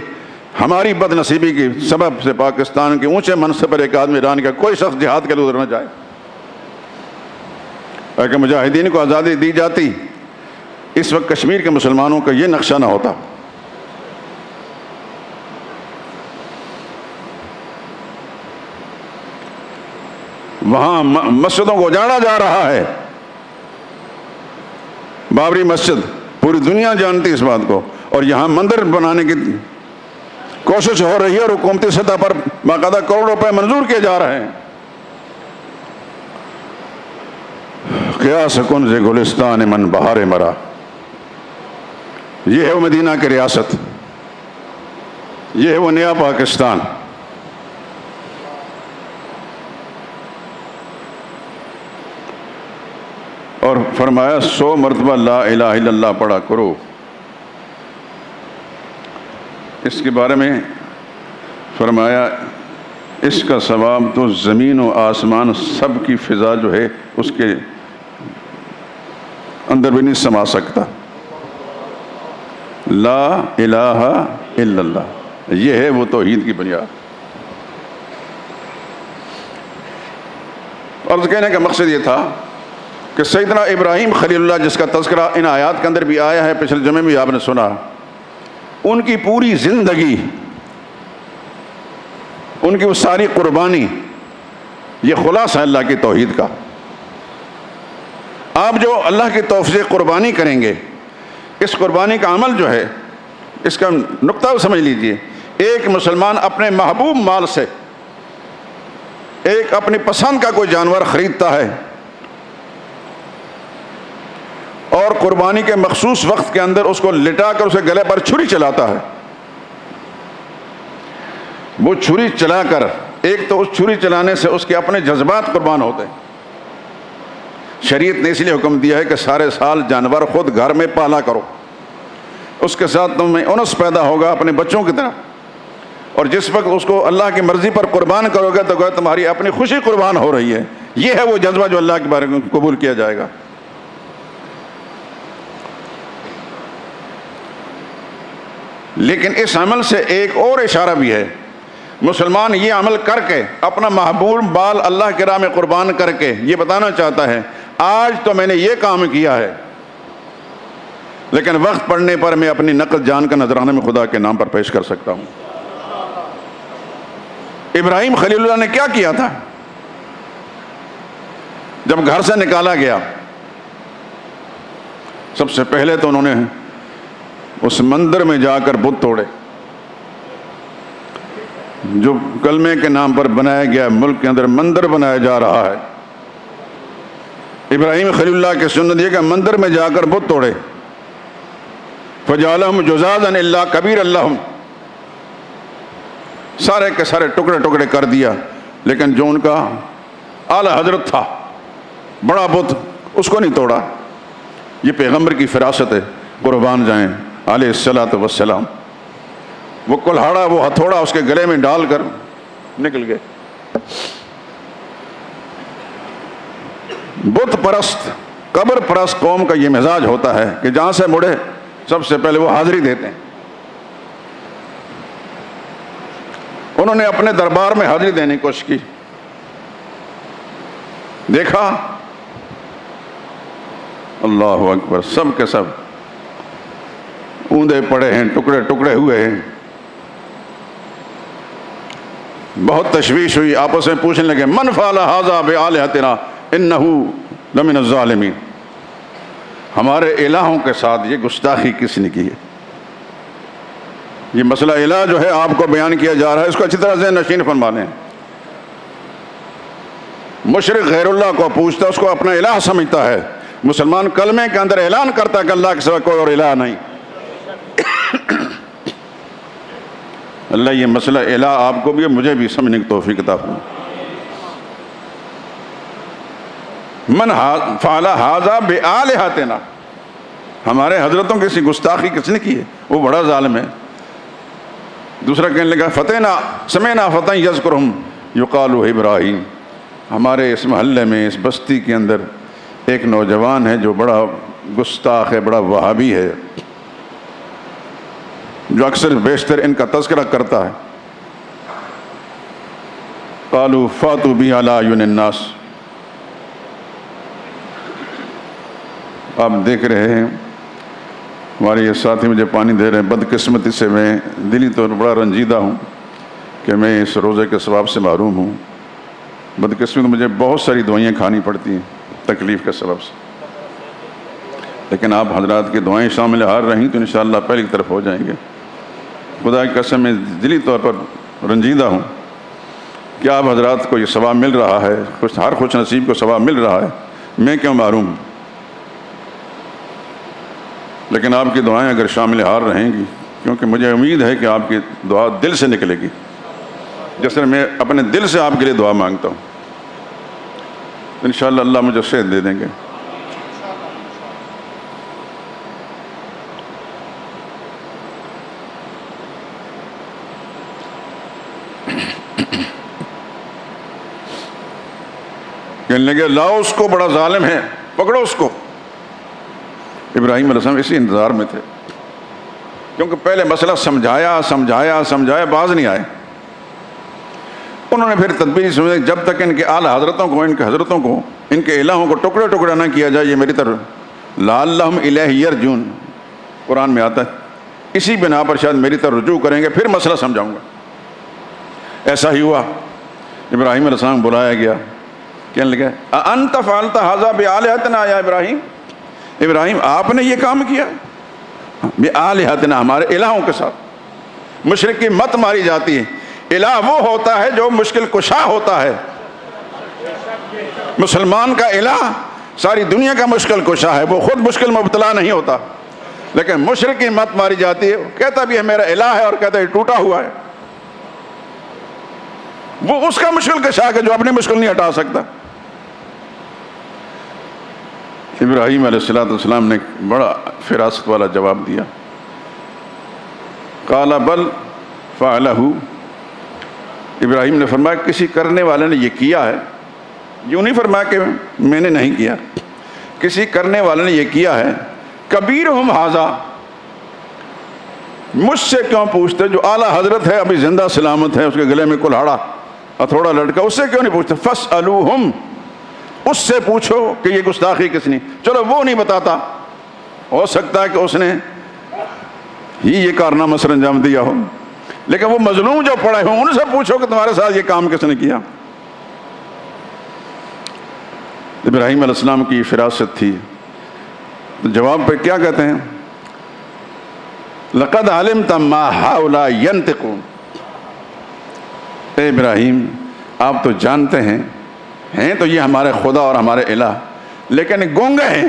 ہماری بد نصیبی کی سبب سے پاکستان کے اونچے منصب پر ایک آدمی ایران کا کوئی شخص جہاد کے لیے ادھر نہ جائے. اگر مجاہدین کو آزادی دی جاتی اس وقت کشمیر کے مسلمانوں کا یہ نقشہ نہ ہوتا. وہاں مسجدوں کو اجاڑا جا رہا ہے. بابری مسجد پوری دنیا جانتی اس بات کو، اور یہاں مندر بنانے کی کوشش ہو رہی ہے اور حکومتی سطح پر باقاعدہ کروڑ روپے منظور کیے جا رہے ہیں. قیاس کنز گلستان من بہار مرا، یہ ہے وہ مدینہ کی ریاست، یہ ہے وہ نیا پاکستان. اور فرمایا 100 مرتبہ لا الہ الا اللہ پڑھا کرو. اس کے بارے میں فرمایا اس کا ثواب تو زمین و آسمان سب کی فضا جو ہے اس کے اندر بھی نہیں سما سکتا. لا الہ الا اللہ، یہ ہے وہ توحید کی بنیاد. عرض کہنے کا مقصد یہ تھا کہ سیدنا ابراہیم خلیل اللہ، جس کا تذکرہ ان آیات کے اندر بھی آیا ہے، پچھلے جمعے میں آپ نے سنا، ان کی پوری زندگی، ان کی وہ ساری قربانی، یہ خلاصہ ہے اللہ کی توحید کا. آپ جو اللہ کی توفیق قربانی کریں گے، اس قربانی کا عمل جو ہے، اس کا نقطہ سمجھ لیجئے. ایک مسلمان اپنے محبوب مال سے ایک اپنی پسند کا کوئی جانور خریدتا ہے اور قربانی کے مخصوص وقت کے اندر اس کو لٹا کر اسے گلے پر چھری چلاتا ہے. وہ چھری چلا کر، ایک تو اس چھری چلانے سے اس کے اپنے جذبات قربان ہوتے ہیں. شریعت نے اس لیے حکم دیا ہے کہ سارے سال جانور خود گھر میں پالا کرو، اس کے ساتھ تمہیں انس پیدا ہوگا اپنے بچوں کی طرح، اور جس وقت اس کو اللہ کی مرضی پر قربان کرو گے تو گویا تمہاری اپنی خوشی قربان ہو رہی ہے. یہ ہے وہ جذبہ جو اللہ کے بارے میں قبول کیا جائے گا. لیکن اس عمل سے ایک اور اشارہ بھی ہے. مسلمان یہ عمل کر کے اپنا محبوب بال اللہ کی راہ میں قربان کر کے یہ بتانا چاہتا ہے آج تو میں نے یہ کام کیا ہے، لیکن وقت پڑنے پر میں اپنی نقد جان کا نذرانہ میں خدا کے نام پر پیش کر سکتا ہوں. ابراہیم خلیل اللہ نے کیا کیا تھا؟ جب گھر سے نکالا گیا، سب سے پہلے تو انہوں نے اس مندر میں جا کر بت توڑے جو کلمے کے نام پر بنایا گیا. ملک کے اندر مندر بنایا جا رہا ہے. ابراہیم خلیل اللہ کی سنت یہ کہ مندر میں جا کر بت توڑے. فجعلہم جزازا الا کبیر اللہم، سارے کے سارے ٹکڑے ٹکڑے کر دیا، لیکن جو ان کا اعلیٰ حضرت تھا، بڑا بت، اس کو نہیں توڑا. یہ پیغمبر کی فراست ہے، قربان جائیں علیہ الصلاۃ والسلام. وہ کلہاڑا، وہ ہتھوڑا اس کے گلے میں ڈال کر نکل گئے. بت پرست، قبر پرست قوم کا یہ مزاج ہوتا ہے کہ جہاں سے مڑے سب سے پہلے وہ حاضری دیتے ہیں. انہوں نے اپنے دربار میں حاضری دینے کی کوشش کی، دیکھا اللہ اکبر، سب کے سب اوندے پڑے ہیں، ٹکڑے ٹکڑے ہوئے ہیں. بہت تشویش ہوئی، آپس میں پوچھنے لگے من فعل ھذا بآلہتنا انہ لمن الظالمین، ہمارے الہوں کے ساتھ یہ گستاخی کس نے کی ہے؟ یہ مسئلہ الہ جو ہے آپ کو بیان کیا جا رہا ہے، اس کو اچھی طرح ذہن نشین فرما لیں۔ مشرک غیر اللہ کو پوچھتا، اس کو اپنا الہ سمجھتا ہے، مسلمان کلمے کے اندر اعلان کرتا ہے کہ اللہ کے سوا کوئی اور الہ نہیں۔ اللہ یہ مسئلہ الہ آپ کو بھی مجھے بھی سمجھنے کی توفیق عطا فرمائے۔ من فعل ھذا بآلہتنا، ہمارے حضرتوں کی سی گستاخی کس نے کی ہے؟ وہ بڑا ظالم ہے۔ دوسرا کہنے لگا سمعنا فتى یذکرہم یقال ابراہیم، ہمارے اس محلے میں اس بستی کے اندر ایک نوجوان ہے جو بڑا گستاخ ہے، بڑا وہابی ہے، جو اکثر بیشتر ان کا تذکرہ کرتا ہے۔ قالوا فاتوا به علی اعین الناس، آپ دیکھ رہے ہیں ہمارے یہ ساتھی مجھے پانی دے رہے ہیں، بدقسمتی سے میں دلی طور پر بڑا رنجیدہ ہوں کہ میں اس روزے کے ثواب سے محروم ہوں۔ بدقسمتی مجھے بہت ساری دوائیں کھانی پڑتی ہیں تکلیف کے سبب سے، لیکن آپ حضرات کی دعائیں شامل ہار رہیں تو انشاءاللہ پہلی طرف ہو جائیں گے۔ خدا کی قسم میں دلی طور پر رنجیدہ ہوں کہ آپ حضرات کو یہ ثواب مل رہا ہے، ہر خوش نصیب کو ثواب مل رہا ہے، میں کیوں محروم ہوں؟ لیکن آپ کی دعائیں اگر شامل ہار رہیں گی، کیونکہ مجھے امید ہے کہ آپ کی دعا دل سے نکلے گی، جس طرح میں اپنے دل سے آپ کے لیے دعا مانگتا ہوں، انشاءاللہ اللہ مجھے صحت دے دیں گے۔ کہنے لگے لاؤ اس کو، بڑا ظالم ہے، پکڑو اس کو۔ ابراہیم علیہ السلام اسی انتظار میں تھے، کیونکہ پہلے مسئلہ سمجھایا باز نہیں آئے۔ انہوں نے پھر تدبیر سمجھا جب تک ان کے اعلی حضرتوں کو، ان کے حضرتوں کو، ان کے الہوں کو ٹکڑے ٹکڑے نہ کیا جائے، یہ میری طرف لعلہم الیہ یرجعون قرآن میں آتا ہے، اسی بنا پر شاید میری طرف رجوع کریں گے، پھر مسئلہ سمجھاؤں گا۔ ایسا ہی ہوا، ابراہیم علیہ السلام بلایا گیا، کہنے لگے اانت فعلت ھذا بآلہتنا یا ابراہیم، ابراہیم آپ نے یہ کام کیا بآلہتنا، ہمارے الہوں کے ساتھ۔ مشرک کی مت ماری جاتی ہے، الہ وہ ہوتا ہے جو مشکل کشا ہوتا ہے۔ مسلمان کا الہ ساری دنیا کا مشکل کشا ہے، وہ خود مشکل مبتلا نہیں ہوتا، لیکن مشرک کی مت ماری جاتی ہے، کہتا بھی ہے میرا الہ ہے اور کہتا ہے ٹوٹا ہوا ہے۔ وہ اس کا مشکل کشا ہے جو اپنی مشکل نہیں ہٹا سکتا۔ ابراہیم علیہ السلام نے بڑا فراست والا جواب دیا، قال بل فعلہ، ابراہیم نے فرمایا کسی کرنے والے نے یہ کیا ہے، یوں نہیں فرمایا کہ میں نے نہیں کیا، کسی کرنے والے نے یہ کیا ہے۔ کبیرہم ھذا، مجھ سے کیوں پوچھتے، جو اعلیٰ حضرت ہے، ابھی زندہ سلامت ہے، اس کے گلے میں کلہاڑا ہتھوڑا لٹکا، اس سے کیوں نہیں پوچھتے؟ فاسألوہم، اس سے پوچھو کہ یہ گستاخی کس نے، چلو وہ نہیں بتاتا، ہو سکتا ہے کہ اس نے ہی یہ کارنامہ سر انجام دیا ہو، لیکن وہ مظلوم جو پڑے ہوں ان سے پوچھو کہ تمہارے ساتھ یہ کام کس نے کیا۔ ابراہیم علیہ السلام کی فراست تھی، تو جواب پہ کیا کہتے ہیں؟ لقد علمت ما ہؤلاء ینطقون، اے ابراہیم آپ تو جانتے ہیں تو یہ ہمارے خدا اور ہمارے الہ، لیکن گونگے ہیں۔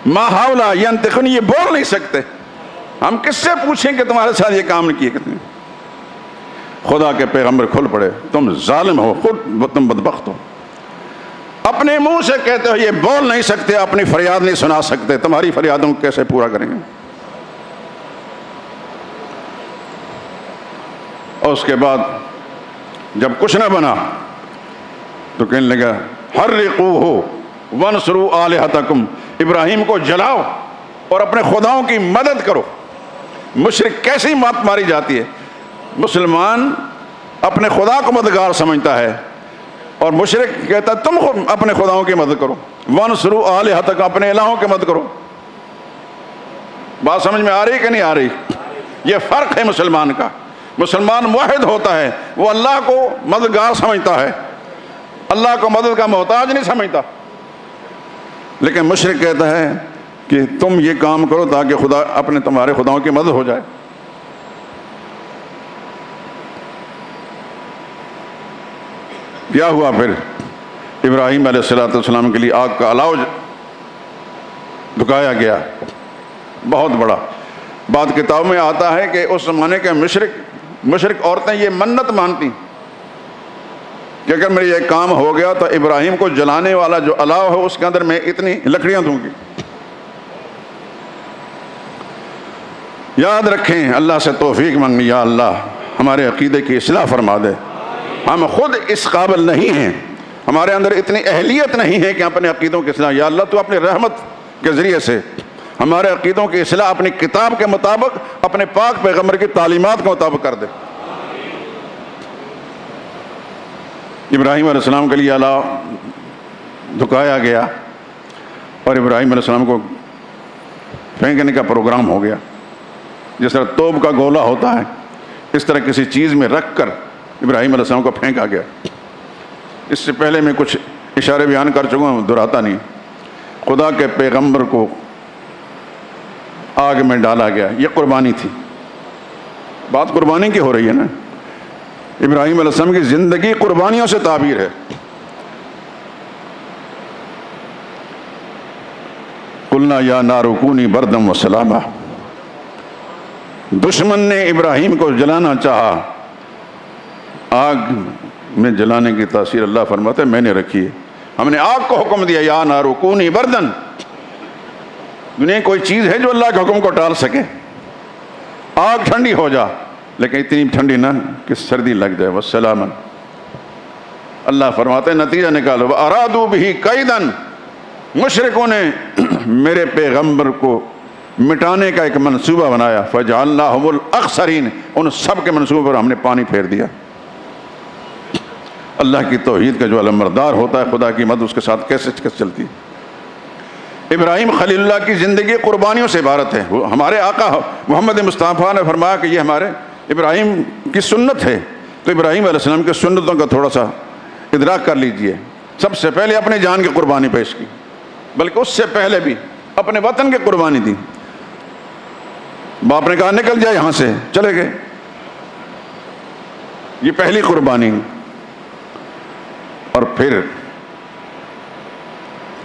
ما ہؤلاء ینطقون، یہ بول نہیں سکتے، ہم کس سے پوچھیں کہ تمہارے ساتھ یہ کام نہیں کیے کتنے؟ خدا کے پیغمبر کھل پڑے، تم ظالم ہو، خود تم بدبخت ہو، اپنے منہ سے کہتے ہو یہ بول نہیں سکتے، اپنی فریاد نہیں سنا سکتے، تمہاری فریادوں کو کیسے پورا کریں گے؟ اور اس کے بعد جب کچھ نہ بنا تو کہنے لگا حرقوہ وانصروا آلہتکم، ابراہیم کو جلاؤ اور اپنے خداؤں کی مدد کرو۔ مشرک کیسی مات ماری جاتی ہے، مسلمان اپنے خدا کو مددگار سمجھتا ہے اور مشرک کہتا ہے تم اپنے خداؤں کی مدد کرو، وانصروا آلہتکم، اپنے الہوں کی مدد کرو۔ بات سمجھ میں آ رہی کہ نہیں آ رہی؟ یہ فرق ہے مسلمان کا۔ مسلمان موحد ہوتا ہے وہ اللہ کو مددگار سمجھتا ہے، اللہ کو مدد کا محتاج نہیں سمجھتا. لیکن مشرک کہتا ہے کہ تم یہ کام کرو تاکہ خدا اپنے تمہارے خداؤں کی مدد ہو جائے. کیا ہوا پھر؟ ابراہیم علیہ السلام کے لیے آگ کا الاؤ دکھایا گیا، بہت بڑا. بعض کتاب میں آتا ہے کہ اس زمانے کے مشرک عورتیں یہ منت مانتی کہ اگر میرا یہ کام ہو گیا تو ابراہیم کو جلانے والا جو الاؤ ہے اس کے اندر میں اتنی لکڑیاں دوں گی. یاد رکھیں، اللہ سے توفیق مانگیں، یا اللہ ہمارے عقیدے کی اصلاح فرما دے. ہم خود اس قابل نہیں ہیں، ہمارے اندر اتنی اہلیت نہیں ہے کہ اپنے عقیدوں کی اصلاح. یا اللہ تو اپنی رحمت کے ذریعے سے ہمارے عقیدوں کی اصلاح اپنی کتاب کے مطابق، اپنے پاک پیغمبر کی تعلیمات کے مطابق کر دے. ابراہیم علیہ السلام کے لیے الاؤ دکھایا گیا اور ابراہیم علیہ السلام کو پھینکنے کا پروگرام ہو گیا. جس طرح توپ کا گولا ہوتا ہے اس طرح کسی چیز میں رکھ کر ابراہیم علیہ السلام کو پھینکا گیا. اس سے پہلے میں کچھ اشارے بیان کر چکا ہوں، دہراتا نہیں. خدا کے پیغمبر کو آگ میں ڈالا گیا، یہ قربانی تھی. بات قربانی کی ہو رہی ہے نا. ابراہیم علیہ السلام کی زندگی قربانیوں سے تعبیر ہے. قلنا یا نار کونی بردم و سلاما. دشمن نے ابراہیم کو جلانا چاہا، آگ میں جلانے کی تاثیر اللہ فرماتا ہے میں نے رکھی ہے. ہم نے آگ کو حکم دیا یا نار کونی بردن. دنیا کوئی چیز ہے جو اللہ کے حکم کو ٹال سکے؟ آگ ٹھنڈی ہو جا، لیکن اتنی ٹھنڈی نہ کہ سردی لگ جائے. والسلام. اللہ فرماتے ہیں نتیجہ نکالو. ارادو بھی کیدن. مشرکوں نے میرے پیغمبر کو مٹانے کا ایک منصوبہ بنایا. فجعلناہم الاخسرین. ان سب کے منصوبے پر ہم نے پانی پھیر دیا. اللہ کی توحید کا جو علمبردار ہوتا ہے خدا کی مدد اس کے ساتھ کیسے چلتی. ابراہیم خلیل اللہ کی زندگی قربانیوں سے عبارت ہے. ہمارے آقا محمد مصطفیٰ نے فرمایا کہ یہ ہمارے ابراہیم کی سنت ہے. تو ابراہیم علیہ السلام کے سنتوں کا تھوڑا سا ادراک کر لیجئے. سب سے پہلے اپنے جان کی قربانی پیش کی، بلکہ اس سے پہلے بھی اپنے وطن کی قربانی دی. باپ نے کہا نکل جائے یہاں سے، چلے گئے. یہ پہلی قربانی. اور پھر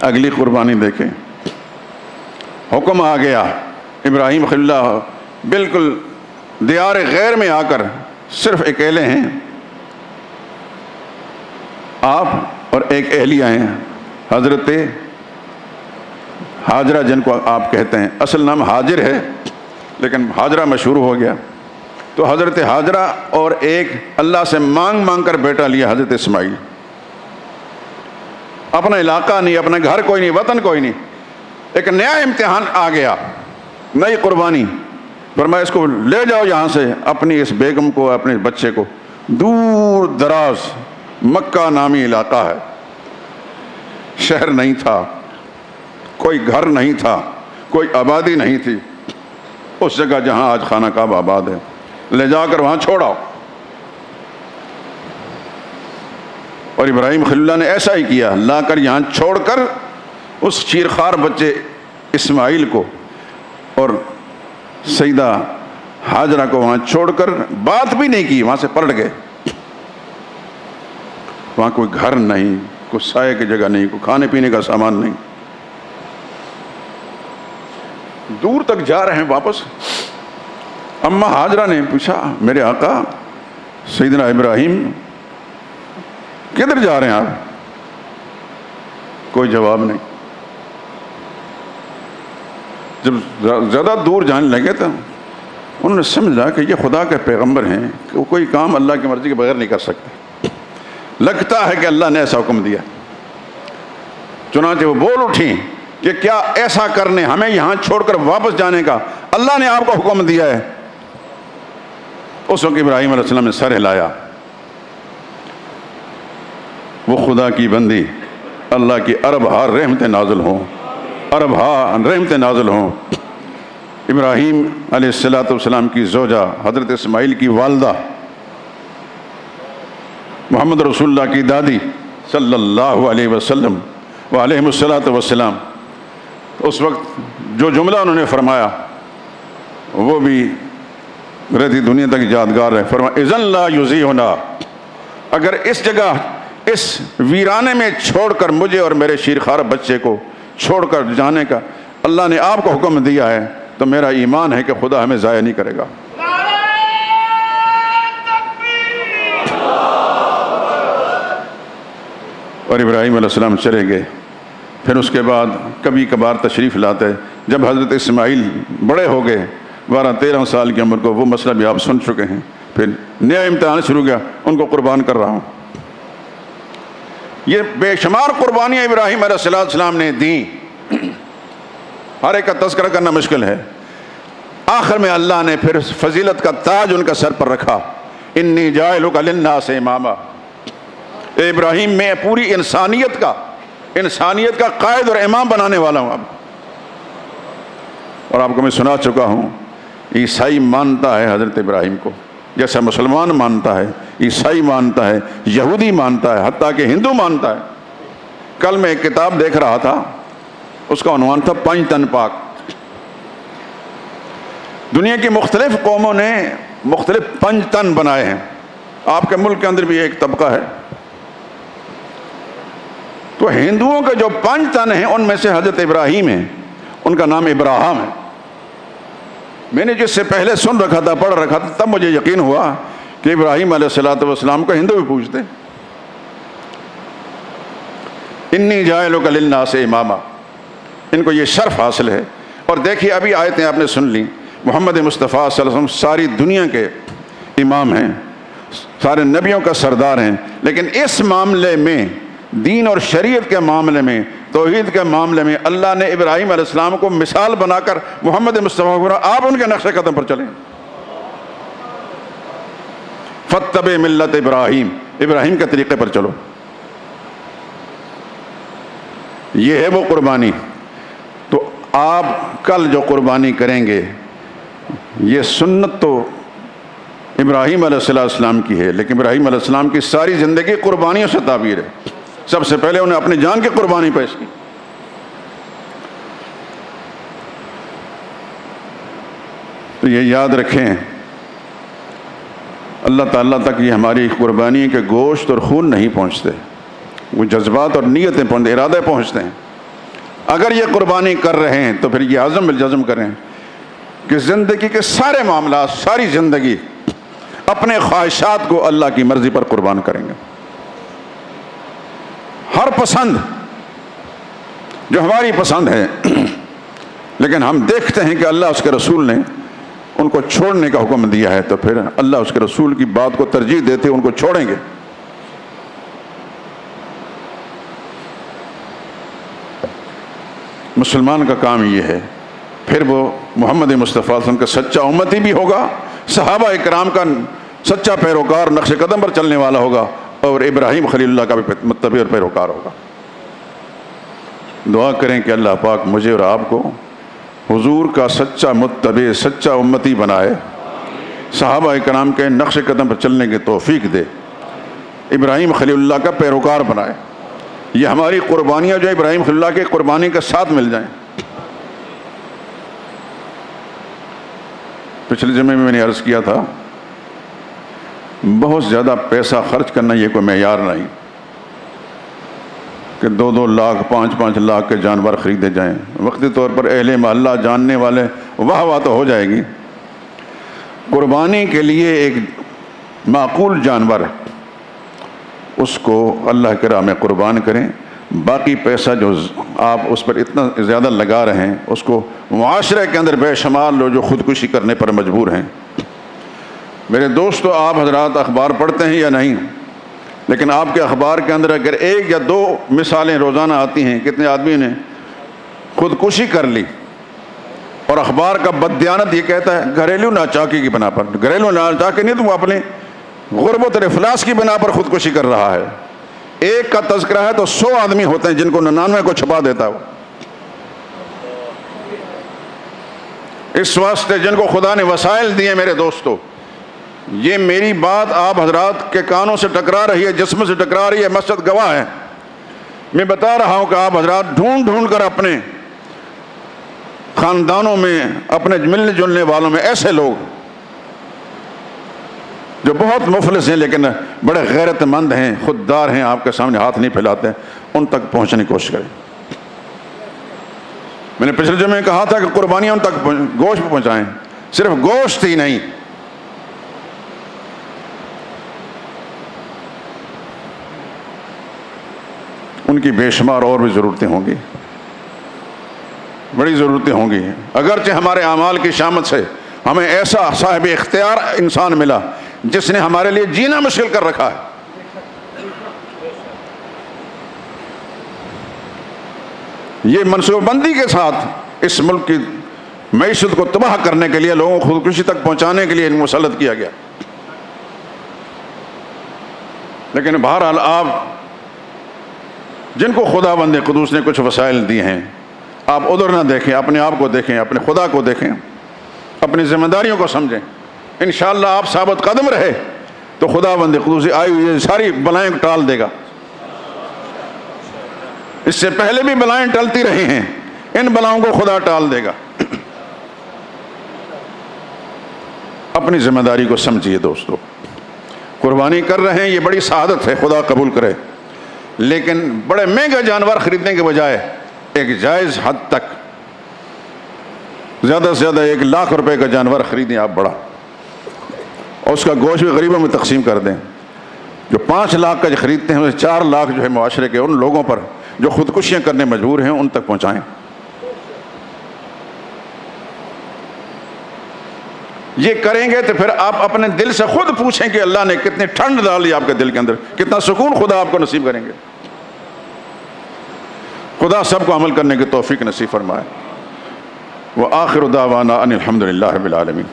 اگلی قربانی دیکھیں. حکم آ گیا ابراہیم خلیل اللہ بالکل دیار غیر میں آ کر صرف اکیلے ہیں، آپ اور ایک اہلیہ ہیں حضرت ہاجرہ، جن کو آپ کہتے ہیں اصل نام حاجر ہے لیکن ہاجرہ مشہور ہو گیا. تو حضرت ہاجرہ اور ایک اللہ سے مانگ کر بیٹا لیا حضرت اسماعیل. اپنا علاقہ نہیں، اپنا گھر کوئی نہیں، وطن کوئی نہیں. ایک نیا امتحان آ گیا، نئی قربانی. فرمایا اس کو لے جاؤ یہاں سے، اپنی اس بیگم کو، اپنے بچے کو. دور دراز مکہ نامی علاقہ ہے، شہر نہیں تھا، کوئی گھر نہیں تھا، کوئی آبادی نہیں تھی. اس جگہ جہاں آج خانہ کعبہ آباد ہے، لے جا کر وہاں چھوڑاؤ. اور ابراہیم خلیل اللہ نے ایسا ہی کیا، لا کر یہاں چھوڑ کر اس شیرخوار بچے اسماعیل کو اور سیدہ ہاجرہ کو وہاں چھوڑ کر بات بھی نہیں کی، وہاں سے پلٹ گئے. وہاں کوئی گھر نہیں، کوئی سائے کی جگہ نہیں، کوئی کھانے پینے کا سامان نہیں. دور تک جا رہے ہیں واپس. اماں ہاجرہ نے پوچھا میرے آقا سیدنا ابراہیم کدھر جا رہے ہیں آپ؟ کوئی جواب نہیں. جب زیادہ دور جانے لگے تو انہوں نے سمجھا کہ یہ خدا کے پیغمبر ہیں کہ وہ کوئی کام اللہ کی مرضی کے بغیر نہیں کر سکتے. لگتا ہے کہ اللہ نے ایسا حکم دیا. چنانچہ وہ بول اٹھیں کہ کیا ایسا کرنے ہمیں یہاں چھوڑ کر واپس جانے کا اللہ نے آپ کو حکم دیا ہے؟ اس وقت ابراہیم علیہ السلام نے سر ہلایا. وہ خدا کی بندی، اللہ کی ارب ہار رحمتیں نازل ہوں، ارب ہار رحمتیں نازل ہوں. ابراہیم علیہ السلام کی زوجہ حضرت اسماعیل کی والدہ محمد رسول اللہ کی دادی صلی اللہ علیہ وسلم وعلیہم السلام، اس وقت جو جملہ انہوں نے فرمایا وہ بھی رہتی دنیا تک یادگار ہے۔ فرمایا اذن لا یضیعنا، اگر اس جگہ اس ویرانے میں چھوڑ کر مجھے اور میرے شیرخوار بچے کو چھوڑ کر جانے کا اللہ نے آپ کو حکم دیا ہے تو میرا ایمان ہے کہ خدا ہمیں ضائع نہیں کرے گا۔ اور ابراہیم علیہ السلام چلے گئے۔ پھر اس کے بعد کبھی کبھار تشریف لاتے، جب حضرت اسماعیل بڑے ہو گئے 12-13 سال کی عمر کو، وہ مسئلہ بھی آپ سن چکے ہیں، پھر نیا امتحان شروع کیا، ان کو قربان کر رہا ہوں۔ یہ بے شمار قربانیاں ابراہیم علیہ السلام نے دیں، ہر ایک کا تذکرہ کرنا مشکل ہے۔ آخر میں اللہ نے پھر فضیلت کا تاج ان کا سر پر رکھا، انی جاعلک للناس اماما، اے ابراہیم میں پوری انسانیت کا قائد اور امام بنانے والا ہوں اب۔ اور آپ کو میں سنا چکا ہوں، عیسائی مانتا ہے حضرت ابراہیم کو جیسا مسلمان مانتا ہے، عیسائی مانتا ہے، یہودی مانتا ہے، حتیٰ کہ ہندو مانتا ہے۔ کل میں ایک کتاب دیکھ رہا تھا، اس کا عنوان تھا 5 تن پاک۔ دنیا کی مختلف قوموں نے مختلف 5 تن بنائے ہیں، آپ کے ملک کے اندر بھی ایک طبقہ ہے۔ تو ہندوؤں کے جو 5 تن ہیں ان میں سے حضرت ابراہیم ہیں، ان کا نام ابراہم ہے۔ میں نے جس سے پہلے سن رکھا تھا، پڑھ رکھا تھا، تب مجھے یقین ہوا کہ ابراہیم علیہ السلام کو ہندو بھی پوچھتے۔ انی جاعلک للناس اماما، ان کو یہ شرف حاصل ہے۔ اور دیکھیے ابھی آیتیں آپ نے سن لی، محمد مصطفیٰ صلی اللہ علیہ وسلم ساری دنیا کے امام ہیں، سارے نبیوں کا سردار ہیں، لیکن اس معاملے میں، دین اور شریعت کے معاملے میں، توحید کے معاملے میں اللہ نے ابراہیم علیہ السلام کو مثال بنا کر محمد مصطفیٰ کو آپ ان کے نقش قدم پر چلیں۔ فاتبع ملت ابراہیم کے طریقے پر چلو۔ یہ ہے وہ قربانی۔ تو آپ کل جو قربانی کریں گے، یہ سنت تو ابراہیم علیہ السلام کی ہے، لیکن ابراہیم علیہ السلام کی ساری زندگی قربانیوں سے تعبیر ہے۔ سب سے پہلے انہیں اپنی جان کی قربانی پیش کی۔ تو یہ یاد رکھیں، اللہ تعالیٰ تک یہ ہماری قربانی کے گوشت اور خون نہیں پہنچتے، وہ جذبات اور نیتیں پہنچتے، ارادے پہنچتے ہیں۔ اگر یہ قربانی کر رہے ہیں تو پھر یہ عزم بالجزم کریں کہ زندگی کے سارے معاملات، ساری زندگی اپنے خواہشات کو اللہ کی مرضی پر قربان کریں گے۔ ہر پسند جو ہماری پسند ہے، لیکن ہم دیکھتے ہیں کہ اللہ اس کے رسول نے ان کو چھوڑنے کا حکم دیا ہے، تو پھر اللہ اس کے رسول کی بات کو ترجیح دیتے ان کو چھوڑیں گے۔ مسلمان کا کام یہ ہے، پھر وہ محمد مصطفیٰ صلی اللہ علیہ وسلم کا سچا امتی بھی ہوگا، صحابہ اکرام کا سچا پیروکار، نقش قدم پر چلنے والا ہوگا، اور ابراہیم خلیل اللہ کا بھی متبع اور پیروکار ہوگا۔ دعا کریں کہ اللہ پاک مجھے اور آپ کو حضور کا سچا متبع، سچا امتی بنائے، صحابہ اکرام کے نقش قدم پر چلنے کی توفیق دے، ابراہیم خلیل اللہ کا پیروکار بنائے۔ یہ ہماری قربانیاں جو ابراہیم خلیل اللہ کے قربانی کے ساتھ مل جائیں۔ پچھلے جمعے میں نے عرض کیا تھا، بہت زیادہ پیسہ خرچ کرنا یہ کوئی معیار نہیں کہ 2-2 لاکھ 5-5 لاکھ کے جانور خریدے جائیں۔ وقتی طور پر اہل محلہ جاننے والے واہ تو ہو جائے گی۔ قربانی کے لیے ایک معقول جانور اس کو اللہ کے راہ میں قربان کریں، باقی پیسہ جو آپ اس پر اتنا زیادہ لگا رہے ہیں اس کو معاشرے کے اندر بے شمار لوگ جو خودکشی کرنے پر مجبور ہیں۔ میرے دوستو، آپ حضرات اخبار پڑھتے ہیں یا نہیں؟ لیکن آپ کے اخبار کے اندر اگر 1 یا 2 مثالیں روزانہ آتی ہیں، کتنے آدمی نے خودکشی کر لی، اور اخبار کا بددیانت یہ کہتا ہے گھریلو ناچاکی کی بنا پر۔ گھریلو ناچاکی نہیں، تو وہ اپنے غربت اور افلاس کی بنا پر خودکشی کر رہا ہے۔ ایک کا تذکرہ ہے تو 100 آدمی ہوتے ہیں جن کو 99 کو چھپا دیتا ہے وہ۔ اس واسطے جن کو خدا نے وسائل دیے میرے دوستو، یہ میری بات آپ حضرات کے کانوں سے ٹکرا رہی ہے، جسم سے ٹکرا رہی ہے، مسجد گواہ ہے۔ میں بتا رہا ہوں کہ آپ حضرات ڈھونڈ ڈھونڈ کر اپنے خاندانوں میں، اپنے ملنے جلنے والوں میں ایسے لوگ جو بہت مفلس ہیں لیکن بڑے غیرت مند ہیں، خوددار ہیں، آپ کے سامنے ہاتھ نہیں پھیلاتے، ان تک پہنچنے کی کوشش کریں۔ میں نے پچھلے جمعے کہا تھا کہ قربانیاں ان تک گوشت پہنچائیں، صرف گوشت ہی نہیں، ان کی بے شمار اور بھی ضرورتیں ہوں گی، بڑی ضرورتیں ہوں گی۔ اگرچہ ہمارے اعمال کی شامت سے ہمیں ایسا صاحب اختیار انسان ملا جس نے ہمارے لیے جینا مشکل کر رکھا ہے۔ یہ منصوبہ بندی کے ساتھ اس ملک کی معیشت کو تباہ کرنے کے لیے، لوگوں کو خودکشی تک پہنچانے کے لیے مسلط کیا گیا۔ لیکن بہرحال آپ جن کو خدا بند قدوس نے کچھ وسائل دیے ہیں، آپ ادھر نہ دیکھیں، اپنے آپ کو دیکھیں، اپنے خدا کو دیکھیں، اپنی ذمہ داریوں کو سمجھیں۔ انشاءاللہ آپ ثابت قدم رہے تو خدا بند قدوس آئی ہوئی ساری بلائیں ٹال دے گا۔ اس سے پہلے بھی بلائیں ٹلتی رہی ہیں، ان بلاؤں کو خدا ٹال دے گا۔ اپنی ذمہ داری کو سمجھیے دوستو، قربانی کر رہے ہیں، یہ بڑی سعادت ہے، خدا قبول کرے، لیکن بڑے مہنگا جانور خریدنے کے بجائے ایک جائز حد تک، زیادہ سے زیادہ 1 لاکھ روپے کا جانور خریدیں آپ بڑا، اور اس کا گوشت بھی غریبوں میں تقسیم کر دیں۔ جو 5 لاکھ کا جو خریدتے ہیں، 4 لاکھ جو ہے معاشرے کے ان لوگوں پر جو خودکشیاں کرنے مجبور ہیں ان تک پہنچائیں۔ یہ کریں گے تو پھر آپ اپنے دل سے خود پوچھیں کہ اللہ نے کتنی ٹھنڈ ڈالی آپ کے دل کے اندر، کتنا سکون خدا آپ کو نصیب کریں گے۔ خدا سب کو عمل کرنے کی توفیق نصیب فرمائے۔ وآخر دعوانا ان الحمد للہ رب العالمین۔